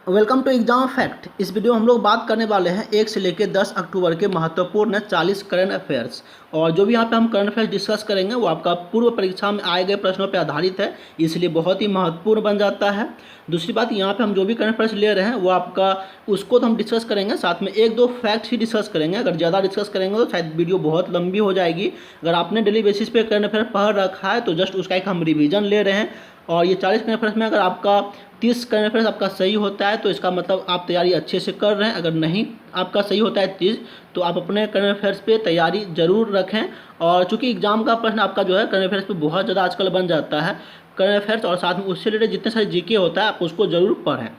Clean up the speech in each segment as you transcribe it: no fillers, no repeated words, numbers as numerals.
Welcome to exam fact. इस video में हम लोग बात करने वाले हैं 1 से लेकर 10 अक्टूबर के महत्वपूर्ण 40 करंट अफेयर्स। और जो भी यहाँ पे हम करंट अफेयर्स डिस्कस करेंगे वो आपका पूर्व परीक्षा में आए गए प्रश्नों पर आधारित है, इसलिए बहुत ही महत्वपूर्ण बन जाता है। दूसरी बात, यहाँ पे हम जो भी करंट अफेयर्स ले रहे हैं वो आपका उसको तो हम डिस्कस करेंगे, साथ में एक दो फैक्ट ही डिस्कस करेंगे। अगर ज़्यादा डिस्कस करेंगे तो शायद वीडियो बहुत लंबी हो जाएगी। अगर आपने डेली बेसिस पे करंट अफेयर पढ़ रखा है तो जस्ट उसका एक हम रिवीजन ले रहे हैं। और ये 40 करंट अफेयर्स में अगर आपका 30 करंट अफेयर्स आपका सही होता है तो इसका मतलब आप तैयारी अच्छे से कर रहे हैं। अगर नहीं आपका सही होता है 30, तो आप अपने करंट अफेयर्स पे तैयारी जरूर रखें। और चूंकि एग्जाम का प्रश्न आपका जो है करंट अफेयर्स पे बहुत ज़्यादा आजकल बन जाता है करंट अफेयर्स, और साथ में उससे रिलेटेड जितने सारे जीके होता है आप उसको ज़रूर पढ़ें।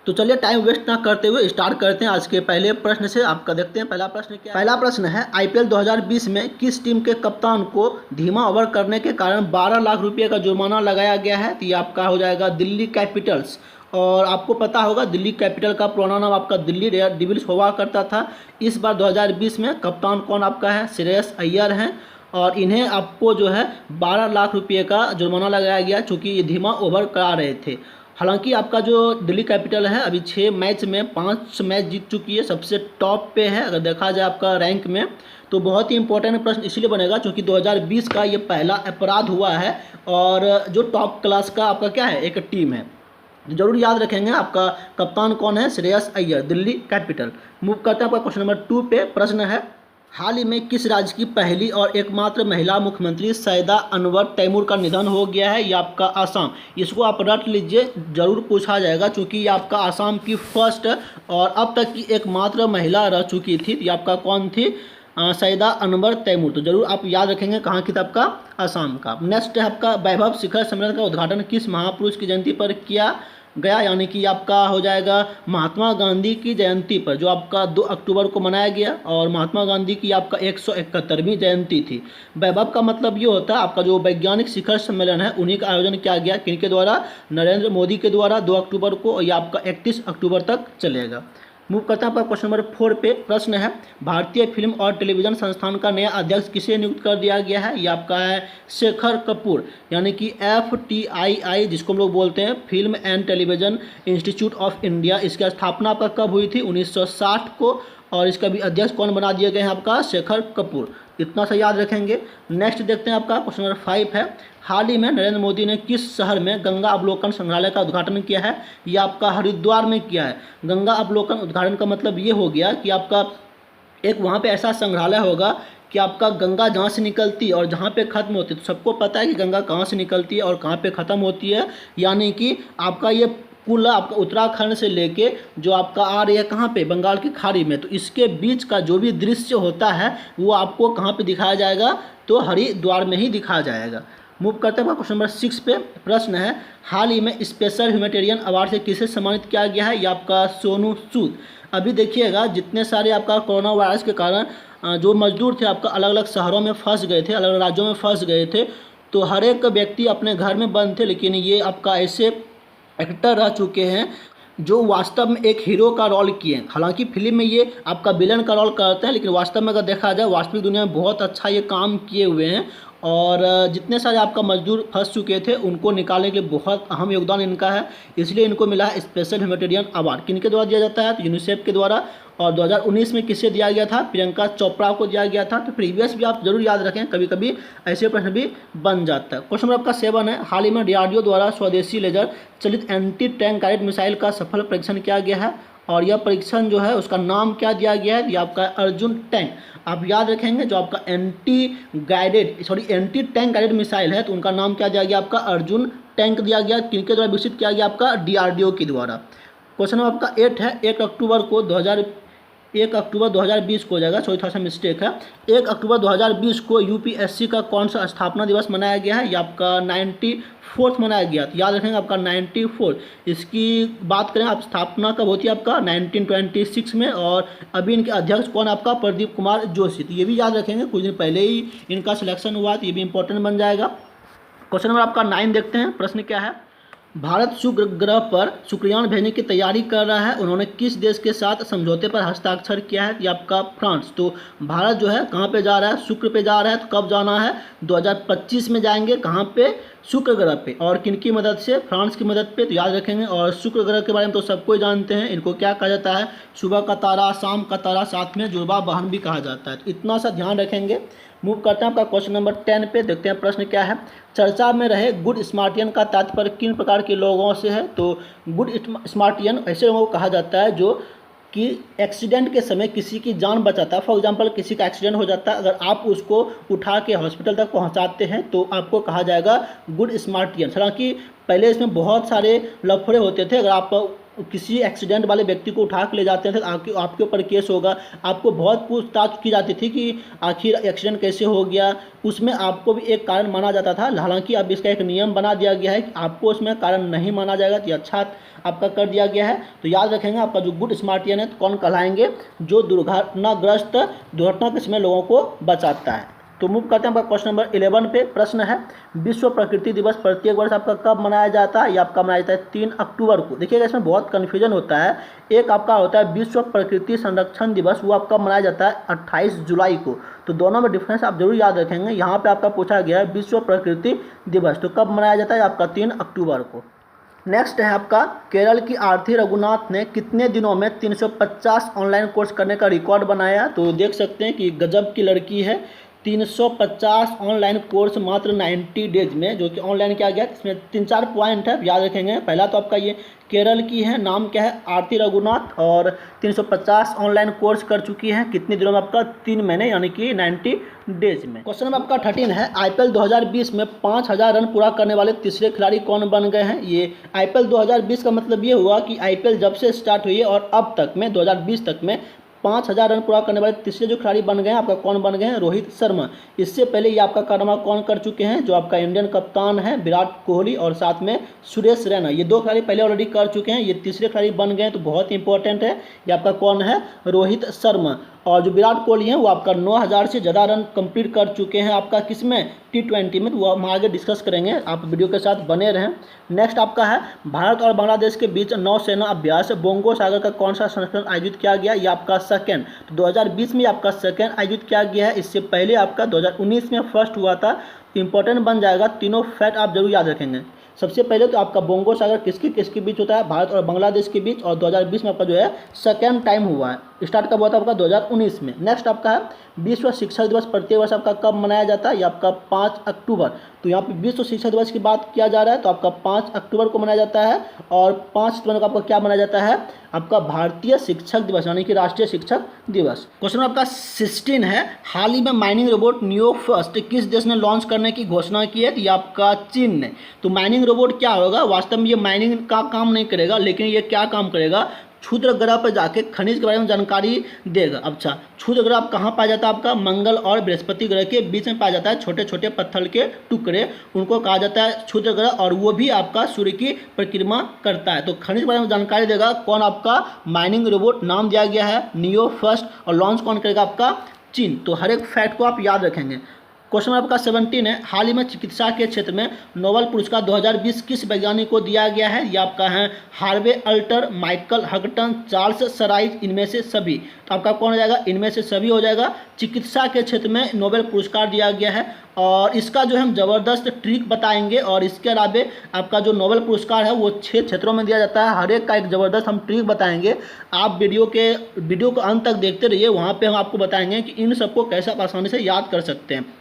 तो चलिए टाइम वेस्ट ना करते हुए स्टार्ट करते हैं आज के पहले प्रश्न से। आपका देखते हैं पहला प्रश्न क्या है। पहला प्रश्न है, आईपीएल 2020 में किस टीम के कप्तान को धीमा ओवर करने के कारण 12 लाख रुपये का जुर्माना लगाया गया है? तो ये आपका हो जाएगा दिल्ली कैपिटल्स। और आपको पता होगा दिल्ली कैपिटल का पुराना नाम आपका दिल्ली डेयरडेविल्स हुआ करता था। इस बार 2020 में कप्तान कौन आपका है? श्रेयस अय्यर हैं। और इन्हें आपको जो है 12 लाख रुपये का जुर्माना लगाया गया चूँकि ये धीमा ओवर करा रहे थे। हालांकि आपका जो दिल्ली कैपिटल है अभी 6 मैच में 5 मैच जीत चुकी है, सबसे टॉप पे है अगर देखा जाए आपका रैंक में। तो बहुत ही इंपॉर्टेंट प्रश्न इसलिए बनेगा क्योंकि 2020 का ये पहला अपराध हुआ है और जो टॉप क्लास का आपका क्या है एक टीम है। जरूर याद रखेंगे आपका कप्तान कौन है? श्रेयस अय्यर, दिल्ली कैपिटल। मूव करते हैं आपका क्वेश्चन नंबर 2 पे। प्रश्न है, हाल ही में किस राज्य की पहली और एकमात्र महिला मुख्यमंत्री सैयदा अनवर तैमूर का निधन हो गया है? ये आपका आसाम। इसको आप रट लीजिए, जरूर पूछा जाएगा क्योंकि ये आपका आसाम की फर्स्ट और अब तक की एकमात्र महिला रह चुकी थी। ये आपका कौन थी? सैयदा अनवर तैमूर। तो जरूर आप याद रखेंगे कहाँ की था? आपका आसाम का। नेक्स्ट है आपका, वैभव शिखर सम्मेलन का उद्घाटन किस महापुरुष की जयंती पर किया गया? यानी कि आपका हो जाएगा महात्मा गांधी की जयंती पर, जो आपका 2 अक्टूबर को मनाया गया। और महात्मा गांधी की आपका 171वीं जयंती थी। वैभव का मतलब ये होता है आपका जो वैज्ञानिक शिखर सम्मेलन है उन्हीं का आयोजन किया गया। किनके द्वारा? नरेंद्र मोदी के द्वारा 2 अक्टूबर को, और ये आपका 31 अक्टूबर तक चलेगा। मूव करता है आपका क्वेश्चन नंबर 4 पे। प्रश्न है, भारतीय फिल्म और टेलीविजन संस्थान का नया अध्यक्ष किसे नियुक्त कर दिया गया है? ये आपका है शेखर कपूर, यानी कि FTII जिसको हम लोग बोलते हैं film and television institute of India. इसकी स्थापना आपका कब हुई थी? 1960 को। और इसका भी अध्यक्ष कौन बना दिए गए हैं? आपका शेखर कपूर। इतना सा याद रखेंगे। नेक्स्ट देखते हैं आपका क्वेश्चन नंबर 5 है, हाल ही में नरेंद्र मोदी ने किस शहर में गंगा अवलोकन संग्रहालय का उद्घाटन किया है? ये आपका हरिद्वार में किया है। गंगा अवलोकन उद्घाटन का मतलब ये हो गया कि आपका एक वहाँ पे ऐसा संग्रहालय होगा कि आपका गंगा जहाँ से निकलती है और जहाँ पे ख़त्म होती है। तो सबको पता है कि गंगा कहाँ से निकलती है और कहाँ पे ख़त्म होती है, यानी कि आपका ये पुल आपका उत्तराखंड से लेके जो आपका आ रही है कहाँ पे? बंगाल की खाड़ी में। तो इसके बीच का जो भी दृश्य होता है वो आपको कहाँ पे दिखाया जाएगा? तो हरिद्वार में ही दिखाया जाएगा। मूव करते हैं क्वेश्चन नंबर 6 पे। प्रश्न है, हाल ही में स्पेशल ह्यूमैनिटेरियन अवार्ड से किसे सम्मानित किया गया है? ये आपका सोनू सूद। अभी देखिएगा जितने सारे आपका कोरोना वायरस के कारण जो मजदूर थे आपका अलग अलग शहरों में फंस गए थे, अलग अलग राज्यों में फंस गए थे। तो हर एक व्यक्ति अपने घर में बंद थे, लेकिन ये आपका ऐसे एक्टर रह चुके हैं जो वास्तव में एक हीरो का रोल किए हैं। हालांकि फिल्म में ये आपका विलन का रोल करते हैं, लेकिन वास्तव में अगर देखा जाए वास्तविक दुनिया में बहुत अच्छा ये काम किए हुए हैं। और जितने सारे आपका मजदूर फंस चुके थे उनको निकालने के लिए बहुत अहम योगदान इनका है, इसलिए इनको मिला है स्पेशल ह्यूमैनिटेरियन अवार्ड। किनके द्वारा दिया जाता है? तो यूनिसेफ के द्वारा। और 2019 में किसे दिया गया था? प्रियंका चोपड़ा को दिया गया था। तो प्रीवियस भी आप जरूर याद रखें, कभी कभी ऐसे प्रश्न भी बन जाता है। क्वेश्चन नंबर आपका 7 है, हाल ही में DRDO द्वारा स्वदेशी लेजर चलित एंटी टैंक गाइडेड मिसाइल का सफल परीक्षण किया गया है। और यह परीक्षण जो है उसका नाम क्या दिया गया है? ये आपका अर्जुन टैंक। आप याद रखेंगे जो आपका एंटी टैंक गाइडेड मिसाइल है तो उनका नाम क्या दिया गया? आपका अर्जुन टैंक दिया गया। किनके द्वारा विकसित किया गया? आपका DRDO के द्वारा। क्वेश्चन नंबर आपका 8 है, 1 अक्टूबर 2020 को हो जाएगा, सॉरी थोड़ा सा मिस्टेक है। 1 अक्टूबर 2020 को UPSC का कौन सा स्थापना दिवस मनाया गया है? ये आपका 94th मनाया गया। तो याद रखेंगे आपका 94। इसकी बात करें आप स्थापना कब होती है? आपका 1926 में। और अभी इनके अध्यक्ष कौन? आपका प्रदीप कुमार जोशी। तो ये भी याद रखेंगे, कुछ दिन पहले ही इनका सिलेक्शन हुआ, तो ये भी इंपॉर्टेंट बन जाएगा। क्वेश्चन नंबर आपका 9 देखते हैं। प्रश्न क्या है, भारत शुक्र ग्रह पर शुक्रयान भेजने की तैयारी कर रहा है, उन्होंने किस देश के साथ समझौते पर हस्ताक्षर किया है? ये आपका फ्रांस। तो भारत जो है कहाँ पे जा रहा है? शुक्र पे जा रहा है। तो कब जाना है? 2025 में जाएंगे। कहाँ पे? शुक्र ग्रह पे। और किनकी मदद से? फ्रांस की मदद पे, तो याद रखेंगे। और शुक्र ग्रह के बारे में तो सबको जानते हैं, इनको क्या कहा जाता है? सुबह का तारा, शाम का तारा, साथ में जुड़वा बहन भी कहा जाता है। तो इतना सा ध्यान रखेंगे। मूव करते हैं आपका क्वेश्चन नंबर 10 पे। देखते हैं प्रश्न क्या है। चर्चा में रहे गुड स्मार्टियन का तात्पर्य किन प्रकार के लोगों से है? तो गुड स्मार्टियन ऐसे लोगों को कहा जाता है जो कि एक्सीडेंट के समय किसी की जान बचाता है। फॉर एग्जांपल किसी का एक्सीडेंट हो जाता है, अगर आप उसको उठा के हॉस्पिटल तक पहुंचाते हैं तो आपको कहा जाएगा गुड स्मार्टियन। हालांकि पहले इसमें बहुत सारे लफड़े होते थे। अगर आप किसी एक्सीडेंट वाले व्यक्ति को उठा के ले जाते थे तो आपके ऊपर केस होगा। आपको बहुत पूछताछ की जाती थी कि आखिर एक्सीडेंट कैसे हो गया, उसमें आपको भी एक कारण माना जाता था। हालांकि अब इसका एक नियम बना दिया गया है कि आपको उसमें कारण नहीं माना जाएगा। तो अच्छा आपका कर दिया गया है। तो याद रखेंगे आपका जो गुड स्मार्टियन है तो कौन कहलाएंगे? जो दुर्घटना के समय लोगों को बचाता है। तो मूव करते हैं आपका क्वेश्चन नंबर 11 पे। प्रश्न है विश्व प्रकृति दिवस प्रत्येक वर्ष आपका कब मनाया जाता है? ये आपका मनाया जाता है 3 अक्टूबर को। देखिएगा इसमें बहुत कन्फ्यूजन होता है। एक आपका होता है विश्व प्रकृति संरक्षण दिवस, वो आपका मनाया जाता है 28 जुलाई को। तो दोनों में डिफरेंस आप जरूर याद रखेंगे। यहाँ पे आपका पूछा गया है विश्व प्रकृति दिवस, तो कब मनाया जाता है? आपका 3 अक्टूबर को। नेक्स्ट है आपका केरल की आरती रघुनाथ ने कितने दिनों में 350 ऑनलाइन कोर्स करने का रिकॉर्ड बनाया? तो देख सकते हैं कि गजब की लड़की है। 350 ऑनलाइन कोर्स मात्र 90 डेज में, जो कि ऑनलाइन किया गया। इसमें 3-4 पॉइंट है, याद रखेंगे। पहला तो आपका ये केरल की है, नाम क्या है? आरती रघुनाथ, और 350 ऑनलाइन कोर्स कर चुकी है। कितने दिनों में? आपका 3 महीने, यानी कि 90 डेज में। क्वेश्चन नंबर आपका 13 है आईपीएल 2020 में 5000 रन पूरा करने वाले तीसरे खिलाड़ी कौन बन गए हैं? ये आईपीएल 2020 का मतलब ये हुआ कि आईपीएल जब से स्टार्ट हुई है और अब तक में 2020 तक में 5000 रन पूरा करने वाले तीसरे जो खिलाड़ी बन गए हैं आपका कौन बन गए हैं? रोहित शर्मा। इससे पहले ये आपका कारनामा कौन कर चुके हैं? जो आपका इंडियन कप्तान है विराट कोहली, और साथ में सुरेश रैना। ये 2 खिलाड़ी पहले ऑलरेडी कर चुके हैं, ये तीसरे खिलाड़ी बन गए हैं, तो बहुत इंपॉर्टेंट है। ये आपका कौन है? रोहित शर्मा। और जो विराट कोहली हैं वो आपका 9000 से ज़्यादा रन कंप्लीट कर चुके हैं आपका किसमें? T20 में। तो वो हम आगे डिस्कस करेंगे, आप वीडियो के साथ बने रहें। नेक्स्ट आपका है भारत और बांग्लादेश के बीच नौसेना अभ्यास बोंगो सागर का कौन सा संस्करण आयोजित किया गया? ये आपका सेकेंड। तो 2020 में आपका सेकेंड आयोजित किया गया है। इससे पहले आपका 2019 में फर्स्ट हुआ था। इंपॉर्टेंट बन जाएगा, तीनों फैक्ट आप जरूर याद रखेंगे। सबसे पहले तो आपका बोंगो सागर किसके बीच होता है? भारत और बांग्लादेश के बीच। और 2020 में आपका जो है सेकेंड टाइम हुआ है। स्टार्ट कब हुआ था? आपका 2019 में। नेक्स्ट आपका है विश्व शिक्षक दिवस प्रत्येक वर्ष आपका कब मनाया जाता है? ये आपका 5 अक्टूबर। तो यहाँ पे विश्व शिक्षक दिवस की बात किया जा रहा है, तो आपका 5 अक्टूबर को मनाया जाता है। और 5 सितंबर को आपका क्या मनाया जाता है? आपका भारतीय शिक्षक दिवस, यानी कि राष्ट्रीय शिक्षक दिवस। क्वेश्चन आपका 16 है हाल ही में माइनिंग रोबोट नियो फर्स्ट किस देश ने लॉन्च करने की घोषणा की है? तो ये आपका चीन ने। तो माइनिंग रोबोट क्या होगा? वास्तव में ये माइनिंग का काम नहीं करेगा, लेकिन ये क्या काम करेगा? क्षुद्र ग्रह पर जाके खनिज के बारे में जानकारी देगा। अच्छा, क्षुद्र ग्रह कहाँ पाया जाता है? आपका मंगल और बृहस्पति ग्रह के बीच में पाया जाता है। छोटे छोटे पत्थर के टुकड़े, उनको कहा जाता है क्षुद्र ग्रह, और वो भी आपका सूर्य की परिक्रमा करता है। तो खनिज के बारे में जानकारी देगा कौन? आपका माइनिंग रोबोट। नाम दिया गया है नियो फर्स्ट, और लॉन्च कौन करेगा? आपका चीन। तो हर एक फैक्ट को आप याद रखेंगे। क्वेश्चन आपका 17 है हाल ही में चिकित्सा के क्षेत्र में नोबेल पुरस्कार 2020 किस वैज्ञानिक को दिया गया है? ये आपका है हार्वे अल्टर, माइकल हगटन, चार्ल्स सराइज, इनमें से सभी। तो आपका कौन हो जाएगा? इनमें से सभी हो जाएगा। चिकित्सा के क्षेत्र में नोबेल पुरस्कार दिया गया है, और इसका जो है हम ज़बरदस्त ट्रिक बताएंगे। और इसके अलावा आपका जो नोबेल पुरस्कार है वो 6 क्षेत्रों में दिया जाता है। हर एक का एक ज़बरदस्त हम ट्रिक बताएंगे। आप वीडियो को अंत तक देखते रहिए, वहाँ पे हम आपको बताएंगे कि इन सबको कैसे आप आसानी से याद कर सकते हैं।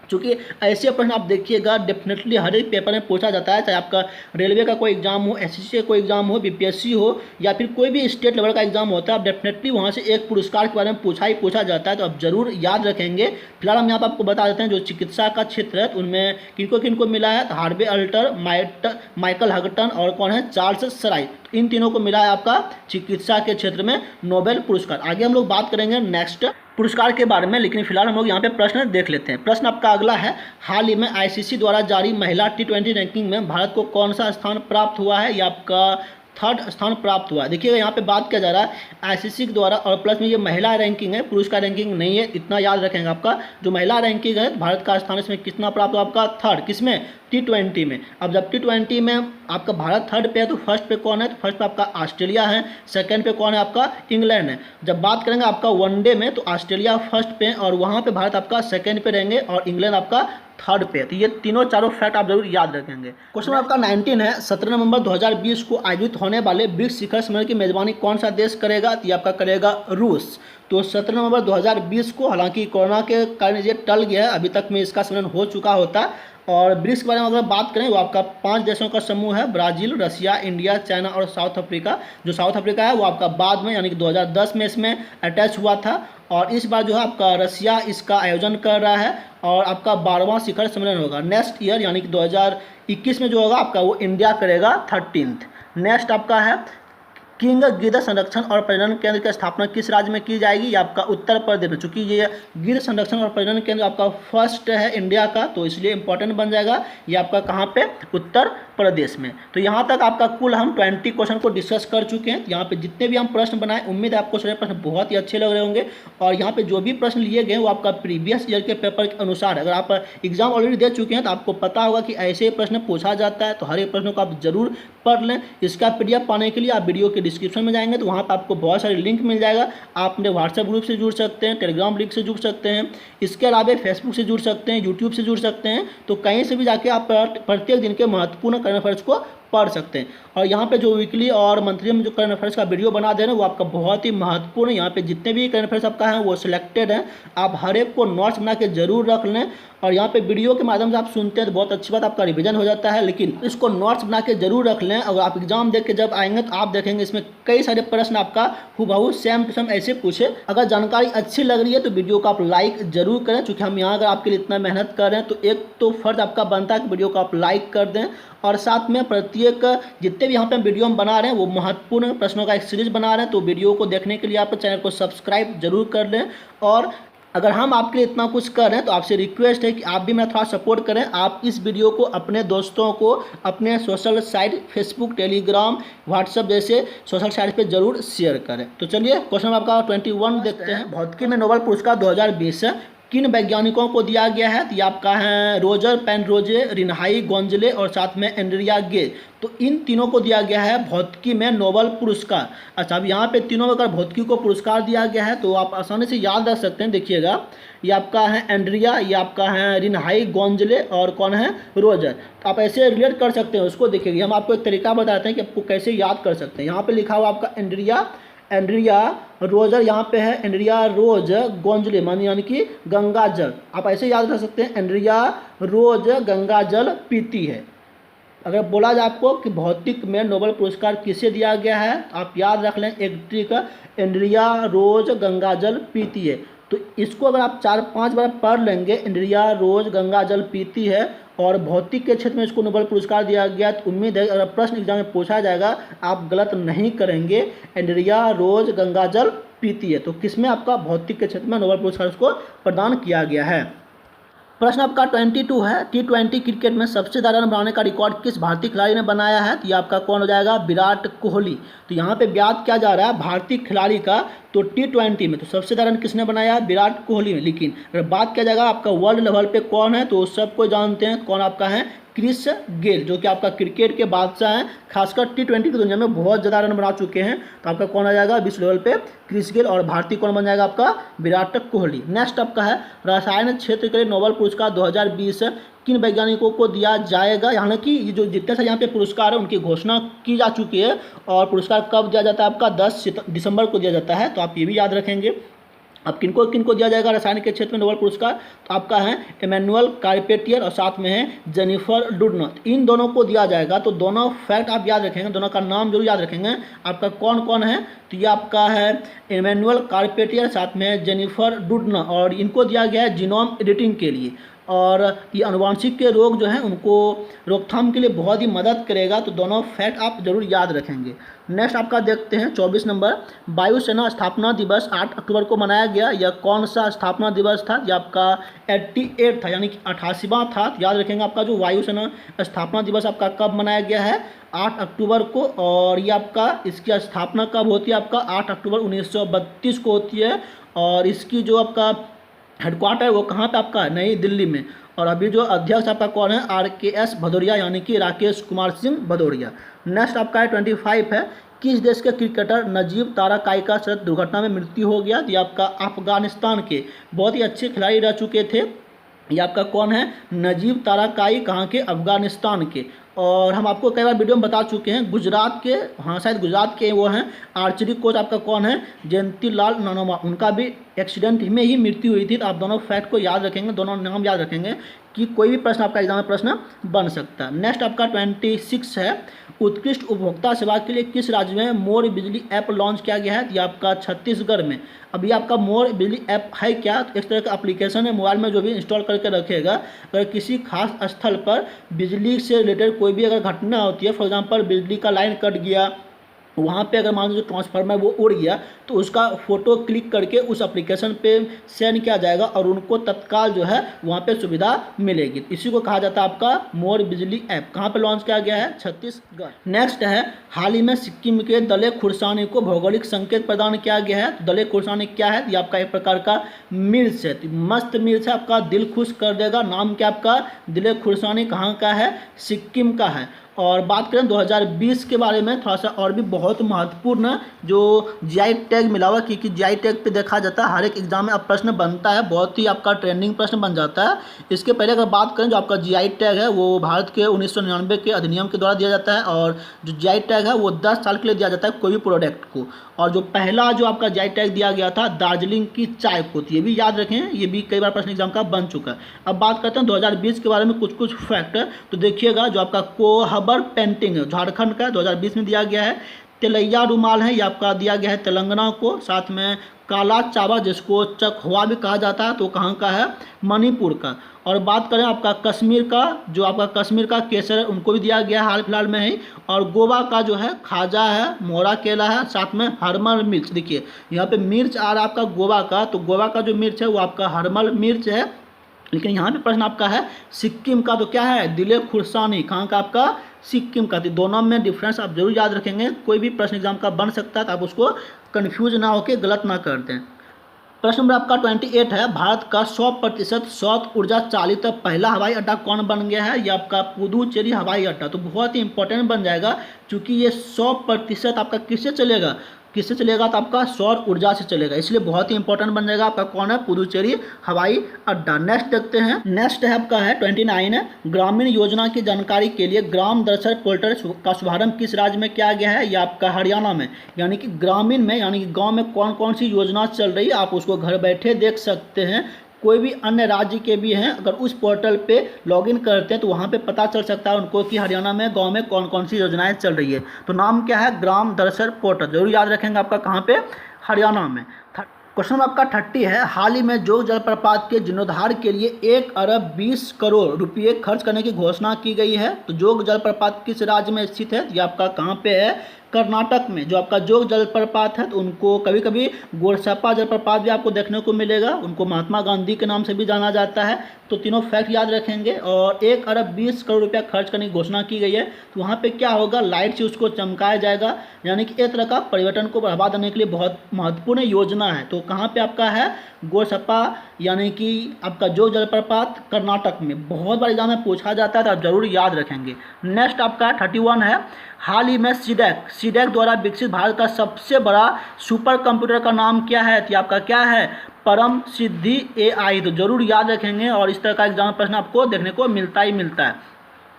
चूँकि ऐसे प्रश्न आप देखिएगा डेफिनेटली हर एक पेपर में पूछा जाता है, चाहे आपका रेलवे का कोई एग्जाम हो, एसएससी का कोई एग्जाम हो, बीपीएससी हो, या फिर कोई भी स्टेट लेवल का एग्जाम होता है, अब डेफिनेटली वहाँ से एक पुरस्कार के बारे में पूछा जाता है। तो आप जरूर याद रखेंगे। फिलहाल हम यहाँ पर आपको बता देते हैं जो चिकित्सा का क्षेत्र है उनमें किनको मिला है। हार्वे अल्टर, माइकल हगटन और कौन है? चार्ल्स सराइज। इन तीनों को मिला है आपका चिकित्सा के क्षेत्र में नोबेल पुरस्कार। आगे हम लोग बात करेंगे नेक्स्ट पुरस्कार के बारे में, लेकिन फिलहाल हम लोग यहाँ पे प्रश्न देख लेते हैं। प्रश्न आपका अगला है हाल ही में आईसीसी द्वारा जारी महिला T20 रैंकिंग में भारत को कौन सा स्थान प्राप्त हुआ है? ये आपका 3rd स्थान प्राप्त हुआ है। देखिएगा यहाँ पे बात किया जा रहा है आईसीसी के द्वारा, और प्लस में ये महिला रैंकिंग है, पुरुष का रैंकिंग नहीं है, इतना याद रखेंगे। आपका जो महिला रैंकिंग है भारत का स्थान इसमें कितना प्राप्त हुआ? आपका 3rd। किसमें? T20 में। अब जब T20 में आपका भारत 3rd पे है तो फर्स्ट पे कौन है? तो फर्स्ट पे आपका ऑस्ट्रेलिया है, सेकंड पे कौन है? आपका इंग्लैंड है। जब बात करेंगे आपका वनडे में तो ऑस्ट्रेलिया फर्स्ट पे और वहाँ पे भारत आपका सेकंड पे रहेंगे और इंग्लैंड आपका 3rd पे। तो ये तीनों चारों फैक्ट आप जरूर याद रखेंगे। क्वेश्चन आपका 19 है, 17 नवंबर 2020 को आयोजित होने वाले ब्रिक्स शिखर सम्मेलन की मेजबानी कौन सा देश करेगा? तो ये आपका करेगा रूस। तो 17 नवंबर 2020 को, हालांकि कोरोना के कारण ये टल गया है, अभी तक में इसका सम्मेलन हो चुका होता। और ब्रिक्स के बारे में अगर बात करें, वो आपका 5 देशों का समूह है, ब्राज़ील, रशिया, इंडिया, चाइना और साउथ अफ्रीका। जो साउथ अफ्रीका है वो आपका बाद में यानी कि 2010 में इसमें अटैच हुआ था। और इस बार जो है आपका रशिया इसका आयोजन कर रहा है और आपका 12वां शिखर सम्मेलन होगा। नेक्स्ट ईयर यानी कि 2021 में जो होगा आपका वो इंडिया करेगा 13th। नेक्स्ट आपका है किंग गिद्ध संरक्षण और प्रजनन केंद्र की स्थापना किस राज्य में की जाएगी? ये आपका उत्तर प्रदेश में। चूंकि ये गिद्ध संरक्षण और प्रजनन केंद्र आपका फर्स्ट है इंडिया का, तो इसलिए इंपॉर्टेंट बन जाएगा। ये आपका कहाँ पे? उत्तर प्रदेश में। तो यहाँ तक आपका कुल हम 20 क्वेश्चन को डिस्कस कर चुके हैं। यहाँ पे जितने भी हम प्रश्न बनाए, उम्मीद है आपको सारे प्रश्न बहुत ही अच्छे लग रहे होंगे। और यहाँ पे जो भी प्रश्न लिए गए वो आपका प्रीवियस ईयर के पेपर के अनुसार, अगर आप एग्जाम ऑलरेडी दे चुके हैं तो आपको पता होगा कि ऐसे प्रश्न पूछा जाता है। तो हर एक प्रश्न को आप जरूर पढ़ लें। इसका PDF पाने के लिए आप वीडियो के डिस्क्रिप्शन में जाएंगे तो वहाँ पर आपको बहुत सारे लिंक मिल जाएगा। आप अपने व्हाट्सएप ग्रुप से जुड़ सकते हैं, टेलीग्राम लिंक से जुड़ सकते हैं, इसके अलावा फेसबुक से जुड़ सकते हैं, यूट्यूब से जुड़ सकते हैं। तो कहीं से भी जाके आप प्रत्येक दिन के महत्वपूर्ण करंट अफेयर्स को पढ़ सकते हैं। और यहाँ पे जो वीकली और मंथली में जो करंट अफेयर्स का वीडियो बना दे रहे हैं वो आपका बहुत ही महत्वपूर्ण है। यहाँ पे जितने भी करंट अफेयर्स आपका है वो सिलेक्टेड हैं। आप हर एक को नोट्स बना के जरूर रख लें। और यहाँ पे वीडियो के माध्यम से आप सुनते हैं तो बहुत अच्छी बात, आपका रिवीजन हो जाता है, लेकिन इसको नोट्स बना के जरूर रख लें। अगर आप एग्जाम देख के जब आएंगे तो आप देखेंगे इसमें कई सारे प्रश्न आपका हुबहू सेम टू सेम ऐसे पूछे। अगर जानकारी अच्छी लग रही है तो वीडियो को आप लाइक जरूर करें, क्योंकि हम यहाँ अगर आपके लिए इतना मेहनत कर रहे हैं तो एक तो फर्ज आपका बनता है कि वीडियो को आप लाइक कर दें। और साथ में प्रत्येक जितने भी यहाँ पे वीडियो हम बना रहे हैं वो महत्वपूर्ण प्रश्नों का एक सीरीज बना रहे हैं। तो वीडियो को देखने के लिए आप चैनल को सब्सक्राइब जरूर कर लें। और अगर हम आपके लिए इतना कुछ कर रहे हैं तो आपसे रिक्वेस्ट है कि आप भी मेरा थोड़ा सपोर्ट करें। आप इस वीडियो को अपने दोस्तों को अपने social site Facebook, Telegram, WhatsApp जैसे सोशल साइट पे जरूर शेयर करें। तो चलिए क्वेश्चन आपका 21 देखते हैं। भौतिकी में नोबेल पुरस्कार 2020 किन वैज्ञानिकों को दिया गया है? तो ये आपका है रोजर पेनरोजे, रिनहाई गोंजले और साथ में एंड्रिया गे। तो इन तीनों को दिया गया है भौतिकी में नोबेल पुरस्कार। अच्छा, अब यहाँ पे तीनों अगर भौतिकी को पुरस्कार दिया गया है तो आप आसानी से याद रख सकते हैं। देखिएगा, ये आपका है एंड्रिया, ये आपका है रिनहाई गोंजले और कौन है? रोजर। तो आप ऐसे रिलेट कर सकते हैं उसको। देखिएगा, हम आपको एक तरीका बताते हैं कि आपको कैसे याद कर सकते हैं। यहाँ पर लिखा हुआ आपका एंड्रिया रोजर, यहाँ पे है एंड्रिया रोज गोंजले यानी कि गंगा जल। आप ऐसे याद रख सकते हैं, एंड्रिया रोज गंगा जल पीती है। अगर बोला जाए आपको कि भौतिक में नोबेल पुरस्कार किसे दिया गया है तो आप याद रख लें एक ट्रिक, एंड्रिया रोज गंगा जल पीती है। तो इसको अगर आप 4-5 बार पढ़ लेंगे, एंड्रिया रोज गंगा जल पीती है और भौतिक के क्षेत्र में इसको नोबेल पुरस्कार दिया गया, तो उम्मीद है अगर प्रश्न एग्जाम में पूछा जाएगा आप गलत नहीं करेंगे। एंड्रिया रोज गंगा जल पीती है, तो किसमें आपका भौतिक के क्षेत्र में नोबेल पुरस्कार उसको प्रदान किया गया है। प्रश्न आपका 22 है, T20 क्रिकेट में सबसे ज़्यादा रन बनाने का रिकॉर्ड किस भारतीय खिलाड़ी ने बनाया है? तो ये आपका कौन हो जाएगा? विराट कोहली। तो यहाँ पे याद किया जा रहा है भारतीय खिलाड़ी का, तो T20 में तो सबसे ज़्यादा रन किसने बनाया? विराट कोहली ने। लेकिन अगर बात किया जाएगा आपका वर्ल्ड लेवल पे कौन है, तो सबको जानते हैं कौन आपका है? क्रिस गेल, जो कि आपका क्रिकेट के बादशाह हैं, खासकर T20 की दुनिया में बहुत ज़्यादा रन बना चुके हैं। तो आपका कौन आ जाएगा विश्व लेवल पे? Chris Gayle. और भारतीय कौन बन जाएगा आपका? विराट कोहली। नेक्स्ट आपका है रसायन क्षेत्र के लिए नोबेल पुरस्कार 2020 किन वैज्ञानिकों को दिया जाएगा? हालांकि ये जो जितने सारे यहाँ पे पुरस्कार है उनकी घोषणा की जा चुकी है। और पुरस्कार कब दिया जाता है? आपका 10 दिसंबर को दिया जाता है। तो आप ये भी याद रखेंगे। अब किनको दिया जाएगा रसायन के क्षेत्र में नोबेल पुरस्कार? तो आपका है इमैनुअल कार्पेटियर और साथ में है जेनिफर डुडनर। इन दोनों को दिया जाएगा। तो दोनों फैक्ट आप याद रखेंगे, दोनों का नाम जरूर याद रखेंगे। आपका कौन कौन है? तो ये आपका है इमैनुअल कार्पेटियर, साथ में है जेनिफर डुडनर, और इनको दिया गया है जीनोम एडिटिंग के लिए। और ये अनुवांशिक के रोग जो हैं उनको रोकथाम के लिए बहुत ही मदद करेगा। तो दोनों फैक्ट आप जरूर याद रखेंगे। नेक्स्ट आपका देखते हैं 24 नंबर, वायुसेना स्थापना दिवस 8 अक्टूबर को मनाया गया। यह कौन सा स्थापना दिवस था? यह आपका 88 था, यानी कि 88वां था। याद रखेंगे आपका जो वायुसेना स्थापना दिवस आपका कब मनाया गया है? 8 अक्टूबर को। और ये आपका इसकी स्थापना कब होती है? आपका 8 अक्टूबर 1932 को होती है। और इसकी जो आपका हेडक्वार्टर वो कहाँ पे आपका? नई दिल्ली में। और अभी जो अध्यक्ष आपका कौन है? RKS भदौरिया, यानी कि राकेश कुमार सिंह भदौरिया। नेक्स्ट आपका है 25 है, किस देश के क्रिकेटर नजीब ताराकाई का सड़क दुर्घटना में मृत्यु हो गया? ये आपका अफगानिस्तान के बहुत ही अच्छे खिलाड़ी रह चुके थे ये आपका कौन है, नजीब ताराकाई, कहाँ के, अफगानिस्तान के। और हम आपको कई बार वीडियो में बता चुके हैं, गुजरात के, हाँ शायद गुजरात के वो हैं आर्चरी कोच आपका कौन है, जयंती लाल ननोमा, उनका भी एक्सीडेंट में ही मृत्यु हुई थी। तो आप दोनों फैक्ट को याद रखेंगे, दोनों नाम याद रखेंगे कि कोई भी प्रश्न आपका एग्जाम में प्रश्न बन सकता है। नेक्स्ट आपका 26 है, उत्कृष्ट उपभोक्ता सेवा के लिए किस राज्य में मोर बिजली ऐप लॉन्च किया गया है, ये आपका छत्तीसगढ़ में। अब ये आपका मोर बिजली ऐप है क्या, तो इस तरह का एप्लीकेशन है मोबाइल में जो भी इंस्टॉल करके रखेगा। अगर किसी खास स्थल पर बिजली से रिलेटेड कोई भी अगर घटना होती है, फॉर एग्जांपल बिजली का लाइन कट गया, वहाँ पे अगर मान लीजिए ट्रांसफार्मर वो उड़ गया, तो उसका फोटो क्लिक करके उस एप्लीकेशन पे सेंड किया जाएगा और उनको तत्काल जो है वहाँ पे सुविधा मिलेगी। इसी को कहा जाता है आपका मोर बिजली ऐप। कहाँ पे लॉन्च किया गया है, छत्तीसगढ़। नेक्स्ट है, हाल ही में सिक्किम के दले खुर्सानी को भौगोलिक संकेत प्रदान किया गया है। दले खुर्सानी क्या है, ये आपका एक प्रकार का मिर्च है, मस्त मिर्च है, आपका दिल खुश कर देगा। नाम क्या आपका, दले खुर्सानी, कहाँ का है, सिक्किम का है। और बात करें 2020 के बारे में, थोड़ा सा और भी बहुत महत्वपूर्ण जो जीआई टैग मिला हुआ, क्योंकि जीआई टैग पे देखा जाता है हर एक एग्जाम में अब प्रश्न बनता है, बहुत ही आपका ट्रेंडिंग प्रश्न बन जाता है। इसके पहले अगर बात करें, जो आपका जीआई टैग है वो भारत के 1999 के अधिनियम के द्वारा दिया जाता है, और जो जीआई टैग है वो 10 साल के लिए दिया जाता है कोई भी प्रोडक्ट को। और जो पहला जो आपका जीआई टैग दिया गया था दार्जिलिंग की चाय को, ये भी याद रखें, ये भी कई बार प्रश्न एग्जाम का बन चुका है। अब बात करते हैं 2020 के बारे में कुछ फैक्ट। तो देखिएगा, जो आपका कोहबर पेंटिंग है झारखंड का 2020 में दिया गया है। तेलैया रुमाल है, ये आपका दिया गया है तेलंगाना को। साथ में काला चावल जिसको चकवा भी कहा जाता है, तो कहाँ का है, मणिपुर का। और बात करें आपका कश्मीर का, जो आपका कश्मीर का केसर है उनको भी दिया गया है हाल फिलहाल में ही। और गोवा का जो है खाजा है, मोरा केला है, साथ में हरमल मिर्च। देखिए यहाँ पे मिर्च आ रहा है आपका गोवा का, तो गोवा का जो मिर्च है वो आपका हरमल मिर्च है। लेकिन यहाँ पे प्रश्न आपका है सिक्किम का, तो क्या है, दिले खुर्सानी, कहाँ का आपका, सिक्किम का। तो दोनों में डिफरेंस आप जरूर याद रखेंगे, कोई भी प्रश्न एग्जाम का बन सकता है, तो आप उसको कन्फ्यूज ना होकर गलत ना कर दें। प्रश्न नंबर आपका 28 है, भारत का 100% सौर ऊर्जा चालित पहला हवाई अड्डा कौन बन गया है, ये आपका पुदुचेरी हवाई अड्डा। तो बहुत ही इंपॉर्टेंट बन जाएगा, क्योंकि ये 100% आपका किससे चलेगा, तो आपका सौर ऊर्जा से चलेगा, इसलिए बहुत ही इंपॉर्टेंट बन जाएगा। आपका कौन है, पुदुचेरी हवाई अड्डा। नेक्स्ट देखते हैं, नेक्स्ट है आपका है 29 है, ग्रामीण योजना की जानकारी के लिए ग्राम दर्शन पोर्टल का शुभारंभ किस राज्य में किया गया है, ये आपका हरियाणा में। यानी कि ग्रामीण में, यानी कि गांव में कौन कौन सी योजना चल रही है आप उसको घर बैठे देख सकते हैं। कोई भी अन्य राज्य के भी हैं, अगर उस पोर्टल पे लॉगिन करते हैं तो वहाँ पे पता चल सकता है उनको कि हरियाणा में गांव में कौन कौन सी योजनाएं चल रही है। तो नाम क्या है, ग्राम दर्शन पोर्टल, जरूर याद रखेंगे आपका कहाँ पे, हरियाणा में। क्वेश्चन आपका 30 है, हाल ही में जोग जलप्रपात के जीर्णोद्धार के लिए 1 अरब 20 करोड़ रुपये खर्च करने की घोषणा की गई है। तो जोग जलप्रपात किस राज्य में स्थित है, ये आपका कहाँ पे है, कर्नाटक में। जो आपका जोग जलप्रपात है तो उनको कभी कभी गोरसप्पा जलप्रपात भी आपको देखने को मिलेगा, उनको महात्मा गांधी के नाम से भी जाना जाता है। तो तीनों फैक्ट याद रखेंगे। और 1 अरब 20 करोड़ रुपया खर्च करने की घोषणा की गई है। तो वहाँ पे क्या होगा, लाइट से उसको चमकाया जाएगा, यानी कि एक तरह का पर्यटन को बढ़ावा देने के लिए बहुत महत्वपूर्ण योजना है। तो कहाँ पे आपका है, गोरसप्पा, यानी कि आपका जोग जलप्रपात कर्नाटक में। बहुत बार एग्जाम में पूछा जाता है, तो आप जरूर याद रखेंगे। नेक्स्ट आपका 31 है, हाल ही में सीडेक द्वारा विकसित भारत का सबसे बड़ा सुपर कंप्यूटर का नाम क्या है, तो आपका क्या है, परम सिद्धि AI। तो जरूर याद रखेंगे, और इस तरह का एग्जाम प्रश्न आपको देखने को मिलता है।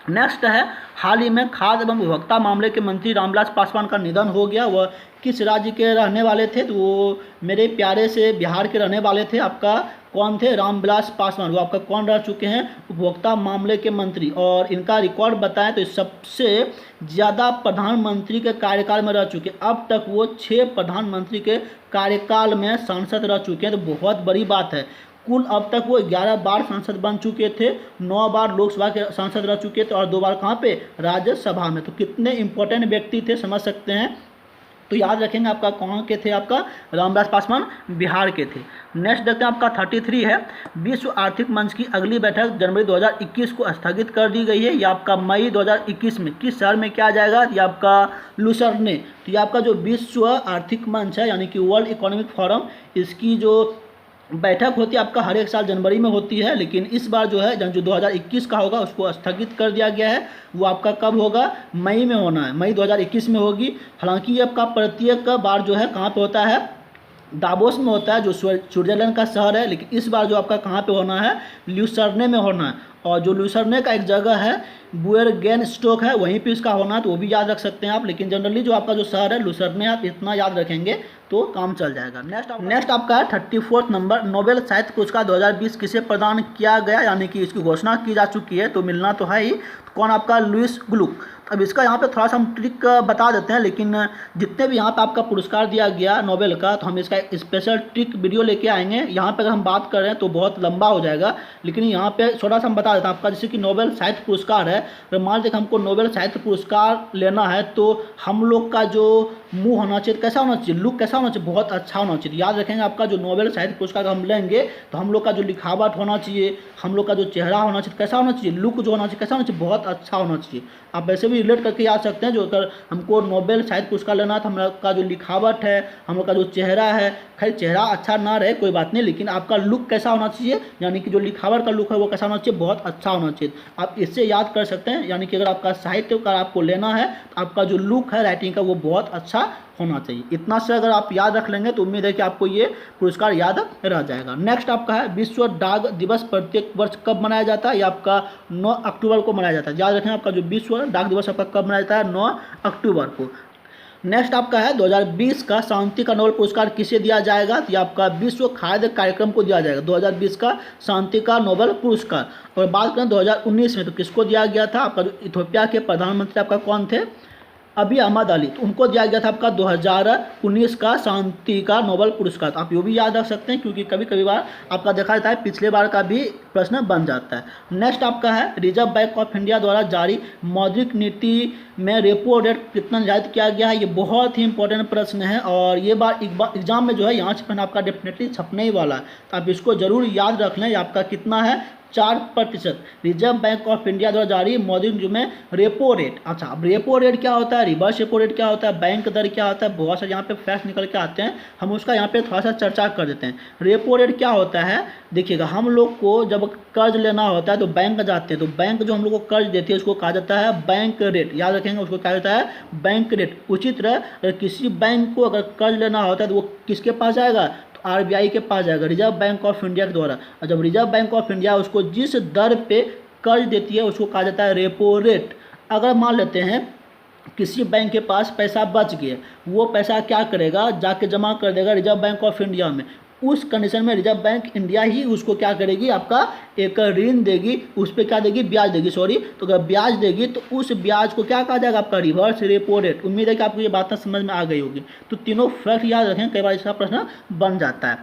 नेक्स्ट है, हाल ही में खाद्य एवं उपभोक्ता मामले के मंत्री रामविलास पासवान का निधन हो गया। वह किस राज्य के रहने वाले थे, तो वो मेरे प्यारे से बिहार के रहने वाले थे। आपका कौन थे, रामविलास पासवान। वो आपका कौन रह चुके हैं, उपभोक्ता मामले के मंत्री। और इनका रिकॉर्ड बताएं तो सबसे ज़्यादा प्रधानमंत्री के कार्यकाल में रह चुके, अब तक वो 6 प्रधानमंत्री के कार्यकाल में सांसद रह चुके हैं। तो बहुत बड़ी बात है, कुल अब तक वो 11 बार सांसद बन चुके थे, 9 बार लोकसभा के सांसद रह चुके थे, और 2 बार कहाँ पे, राज्यसभा में। तो कितने इंपॉर्टेंट व्यक्ति थे समझ सकते हैं। तो याद रखेंगे आपका कहाँ के थे, आपका रामविलास पासवान बिहार के थे। नेक्स्ट देखते हैं आपका 33 है, विश्व आर्थिक मंच की अगली बैठक जनवरी 2021 को स्थगित कर दी गई है। ये आपका मई 2021 में किस शहर में किया जाएगा, ये आपका लुसर्ने। तो ये आपका जो विश्व आर्थिक मंच है, यानी कि वर्ल्ड इकोनॉमिक फोरम, इसकी जो बैठक होती है आपका हर एक साल जनवरी में होती है, लेकिन इस बार जो है जो 2021 का होगा उसको स्थगित कर दिया गया है। वो आपका कब होगा, मई में होना है, मई 2021 में होगी। हालांकि ये आपका प्रत्येक बार जो है कहाँ पे होता है, दावोस में होता है, जो स्विट्जरलैंड का शहर है, लेकिन इस बार जो आपका कहाँ पे होना है, ल्यूसर्ने में होना है। और जो ल्यूसर्ने का एक जगह है बुएरगेन स्टोक है, वहीं पे इसका होना है, तो वो भी याद रख सकते हैं आप। लेकिन जनरली जो आपका जो शहर है लुसर्ने, आप इतना याद रखेंगे तो काम चल जाएगा। नेक्स्ट आपका है 34वां नंबर, नोबेल साहित्य पुरस्कार 2020 किसे प्रदान किया गया, यानी कि इसकी घोषणा की जा चुकी है, तो मिलना तो है ही। तो कौन आपका लुईस ग्लुक। अब इसका यहाँ पे थोड़ा सा हम ट्रिक बता देते हैं, लेकिन जितने भी यहाँ पे आपका पुरस्कार दिया गया नोबेल का, तो हम इसका एक स्पेशल ट्रिक वीडियो लेके आएंगे। यहाँ पे अगर हम बात कर रहे हैं तो बहुत लंबा हो जाएगा, लेकिन यहाँ पे थोड़ा सा हम बता देते हैं आपका। जैसे कि नोबेल साहित्य पुरस्कार है, अगर मान लीजिए हमको नोबेल साहित्य पुरस्कार लेना है, तो हम लोग का जो मुंह होना चाहिए, कैसा होना चाहिए, लुक कैसा होना चाहिए, बहुत अच्छा होना चाहिए। याद रखेंगे आपका जो नोबेल साहित्य पुरस्कार हम लेंगे, तो हम लोग का जो लिखावट होना चाहिए, हम लोग का जो चेहरा होना चाहिए, कैसा होना चाहिए, लुक जो होना चाहिए कैसा होना चाहिए, बहुत अच्छा होना चाहिए। आप वैसे भी रिलेट करके याद सकते हैं, जो अगर हमको नोबेल साहित्य पुरस्कार लेना है तो हम लोग का जो लिखावट है, हम लोग का जो चेहरा है, खैर चेहरा अच्छा ना रहे कोई बात नहीं, लेकिन आपका लुक कैसा होना चाहिए, यानी कि जो लिखावट का लुक है वो कैसा होना चाहिए, बहुत अच्छा होना चाहिए। आप इससे याद कर सकते हैं, यानी कि अगर आपका साहित्य का आपको लेना है तो आपका जो लुक है राइटिंग का वो बहुत अच्छा होना चाहिए। इतना से अगर आप याद रख लेंगे तो उम्मीद है कि आपको ये पुरस्कार याद रह जाएगा। नेक्स्ट आपका है विश्व डाक दिवस प्रत्येक वर्ष कब मनाया जाता है, ये आपका 9 अक्टूबर को मनाया जाता है। याद रखें आपका जो विश्व डाक दिवस आपका कब मनाया जाता है, 9 अक्टूबर को। नेक्स्ट आपका है 2020 का शांति का नोबेल पुरस्कार किसे दिया जाएगा, तो ये आपका विश्व खाद्य कार्यक्रम को दिया जाएगा 2020 का शांति का नोबेल पुरस्कार। और बात करें 2019 में तो किसको दिया गया था, आपका जो इथियोपिया के प्रधानमंत्री आपका कौन थे, अभी अहमद अली, तो उनको दिया गया था आपका 2019 का शांति का नोबेल पुरस्कार। आप ये भी याद रख सकते हैं, क्योंकि कभी कभी बार आपका देखा जाता है पिछले बार का भी प्रश्न बन जाता है। नेक्स्ट आपका है रिजर्व बैंक ऑफ इंडिया द्वारा जारी मौद्रिक नीति में रेपो रेट कितना निर्धारित किया गया है, ये बहुत ही इंपॉर्टेंट प्रश्न है, और ये बार एग्जाम में जो है यहाँ से आपका डेफिनेटली छपने ही वाला है, तो आप इसको जरूर याद रख लें। ये आपका कितना है, 4%। रिजर्व बैंक ऑफ इंडिया द्वारा जारी मौद्रिक में रेपो रेट। अच्छा, अब रेपो रेट क्या होता है, रिवर्स रेपो रेट क्या होता है, बैंक दर क्या होता है, बहुत सारे यहाँ पे फैक्ट निकल के आते हैं, हम उसका यहाँ पे थोड़ा सा चर्चा कर देते हैं। रेपो रेट क्या होता है, देखिएगा हम लोग को जब कर्ज लेना होता है तो बैंक जाते हैं, तो बैंक जो हम लोग को कर्ज देती है उसको कहा जाता है बैंक रेट। याद रखेंगे उसको कहा जाता है बैंक रेट। उसी तरह किसी बैंक को अगर कर्ज लेना होता है तो वो किसके पास जाएगा, आरबीआई के पास जाएगा, रिजर्व बैंक ऑफ इंडिया के द्वारा। और जब रिजर्व बैंक ऑफ इंडिया उसको जिस दर पे कर्ज देती है उसको कहा जाता है रेपो रेट। अगर मान लेते हैं किसी बैंक के पास पैसा बच गया, वो पैसा क्या करेगा, जाके जमा कर देगा रिजर्व बैंक ऑफ इंडिया में। उस कंडीशन में रिजर्व बैंक इंडिया ही उसको क्या करेगी, आपका एक ऋण देगी, उस पर क्या देगी, ब्याज देगी, सॉरी। तो अगर ब्याज देगी तो उस ब्याज को क्या कहा जाएगा, आपका रिवर्स रेपो रेट। उम्मीद है कि आपको ये बातें समझ में आ गई होगी। तो तीनों फैक्ट याद रखें, कई बार इसका प्रश्न बन जाता है।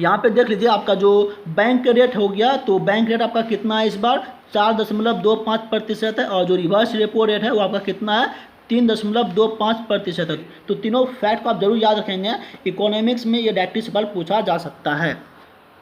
यहाँ पे देख लीजिए आपका जो बैंक रेट हो गया, तो बैंक रेट आपका कितना है इस बार, 4.25% है, और जो रिवर्स रेपो रेट है वो आपका कितना है, 3.25% है। तो तीनों फैक्ट को आप जरूर याद रखेंगे, इकोनॉमिक्स में ये डायरेक्टली सवाल पूछा जा सकता है।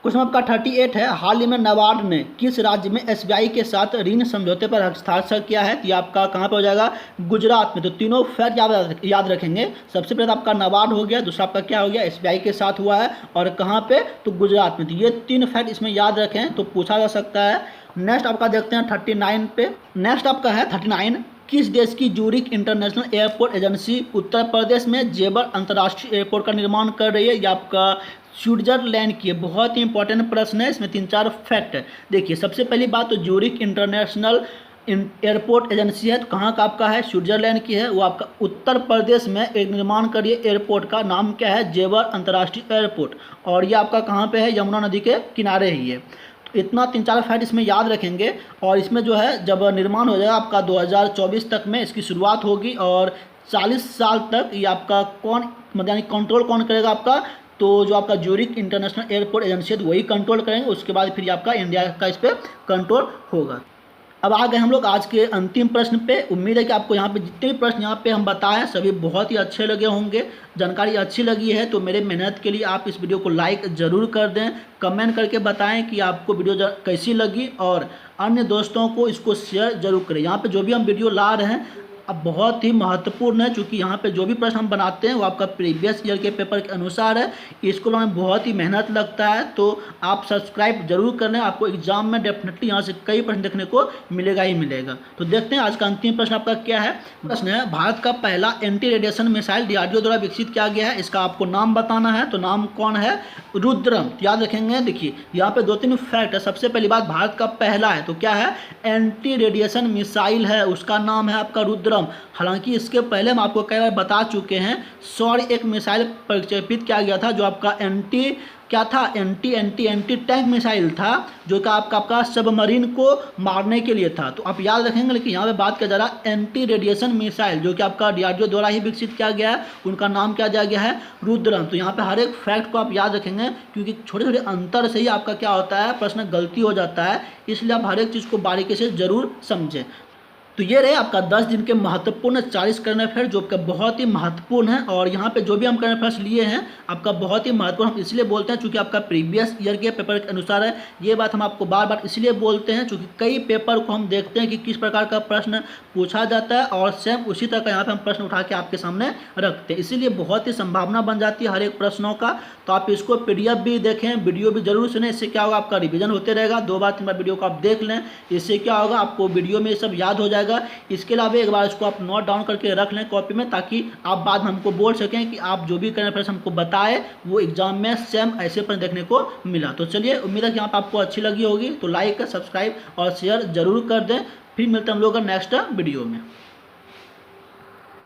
क्वेश्चन आपका 38 है, हाल ही में नाबार्ड ने किस राज्य में एसबीआई के साथ ऋण समझौते पर हस्ताक्षर किया है, तो ये आपका कहाँ पे हो जाएगा, गुजरात में। तो तीनों फैक्ट याद रखेंगे। सबसे पहले आपका नाबार्ड हो गया, दूसरा आपका क्या हो गया, एसबीआई के साथ हुआ है, और कहाँ पे, तो गुजरात में। तो ये 3 फैक्ट इसमें याद रखें तो पूछा जा सकता है। नेक्स्ट आपका देखते हैं 39 पे। नेक्स्ट आपका है 39, किस देश की Zurich international airport agency Uttar Pradesh में जेवर अंतर्राष्ट्रीय एयरपोर्ट का निर्माण कर रही है, या आपका स्विट्जरलैंड की। बहुत ही इंपॉर्टेंट प्रश्न है, इसमें 3-4 फैक्ट है। देखिए सबसे पहली बात तो जूरिक इंटरनेशनल एयरपोर्ट एजेंसी है, तो कहाँ का आपका है, स्विट्जरलैंड की है। वो आपका उत्तर प्रदेश में एक निर्माण कर रही है एयरपोर्ट का, नाम क्या है, जेवर अंतर्राष्ट्रीय एयरपोर्ट, और ये आपका कहाँ पे है, यमुना नदी के किनारे ही है। तो इतना 3-4 फैक्ट इसमें याद रखेंगे। और इसमें जो है जब निर्माण हो जाएगा आपका 2024 तक में इसकी शुरुआत होगी, और 40 साल तक ये आपका कौन, यानी कंट्रोल कौन करेगा आपका, तो जो आपका जूरिक इंटरनेशनल एयरपोर्ट एजेंसी है वही कंट्रोल करेंगे। उसके बाद फिर आपका इंडिया का इस पर कंट्रोल होगा। अब आ गए हम लोग आज के अंतिम प्रश्न पे। उम्मीद है कि आपको यहाँ पे जितने भी प्रश्न यहाँ पे हम बताएं सभी बहुत ही अच्छे लगे होंगे, जानकारी अच्छी लगी है तो मेरे मेहनत के लिए आप इस वीडियो को लाइक ज़रूर कर दें, कमेंट करके बताएं कि आपको वीडियो कैसी लगी, और अन्य दोस्तों को इसको शेयर जरूर करें। यहाँ पे जो भी हम वीडियो ला रहे हैं अब बहुत ही महत्वपूर्ण है, क्योंकि यहाँ पे जो भी प्रश्न हम बनाते हैं वो आपका प्रीवियस ईयर के पेपर के अनुसार है। इसको बनाने में बहुत ही मेहनत लगता है, तो आप सब्सक्राइब जरूर कर लें। आपको एग्जाम में डेफिनेटली यहाँ से कई प्रश्न देखने को मिलेगा ही मिलेगा। तो देखते हैं आज का अंतिम प्रश्न आपका क्या है। प्रश्न है, भारत का पहला एंटी रेडिएशन मिसाइल डीआरडीओ द्वारा विकसित किया गया है, इसका आपको नाम बताना है। तो नाम कौन है? रुद्रम। याद रखेंगे। देखिए यहाँ पे 2-3 फैक्ट है। सबसे पहली बात, भारत का पहला है, तो क्या है? एंटी रेडिएशन मिसाइल है, उसका नाम है आपका रुद्रम। हालांकि इसके पहले हम आपको कई बार बता चुके हैं, सौर्य एक मिसाइल प्रक्षेपित किया गया था जो आपका एंटी टैंक मिसाइल था, जो कि आपका सबमरीन को मारने के लिए था। तो आप याद रखेंगे। लेकिन यहाँ पे बात किया जा रहा है एंटी रेडिएशन मिसाइल, जो कि आपका डीआरडीओ द्वारा ही विकसित किया गया है, उनका नाम क्या दिया गया है? रुद्रम। तो यहाँ पे हर एक फैक्ट को आप याद रखेंगे, क्योंकि छोटे छोटे अंतर से ही आपका क्या होता है, प्रश्न गलती हो जाता है। इसलिए आप हर एक चीज़ को बारीकी से जरूर समझें। तो ये रहे आपका 10 दिन के महत्वपूर्ण 40 करंट अफेयर, जो आपका बहुत ही महत्वपूर्ण है। और यहाँ पे जो भी हम करंट अफेयर्स लिए हैं आपका बहुत ही महत्वपूर्ण हम इसलिए बोलते हैं क्योंकि आपका प्रीवियस ईयर के पेपर के अनुसार है। ये बात हम आपको बार बार इसलिए बोलते हैं क्योंकि कई पेपर को हम देखते हैं कि किस प्रकार का प्रश्न पूछा जाता है, और सेम उसी तरह का यहाँ पर हम प्रश्न उठा के आपके सामने रखते हैं। इसीलिए बहुत ही संभावना बन जाती है हर एक प्रश्नों का। तो आप इसको PDF भी देखें, वीडियो भी जरूर सुनें। इससे क्या होगा, आपका रिवीजन होते रहेगा। 2 बार 3 बार वीडियो को आप देख लें, इससे क्या होगा, आपको वीडियो में ये सब याद हो जाएगा। इसके अलावा एक बार इसको आप नोट डाउन करके रख लें कॉपी में, ताकि आप बाद में हमको बोल सकें कि आप जो भी करंट अफेयर्स हमको बताए वो एग्जाम में सेम ऐसे प्रश्न देखने को मिला। तो चलिए, उम्मीद है कि यहाँ पर आपको अच्छी लगी होगी। तो लाइक, सब्सक्राइब और शेयर जरूर कर दें। फिर मिलते हैं हम लोग नेक्स्ट वीडियो में।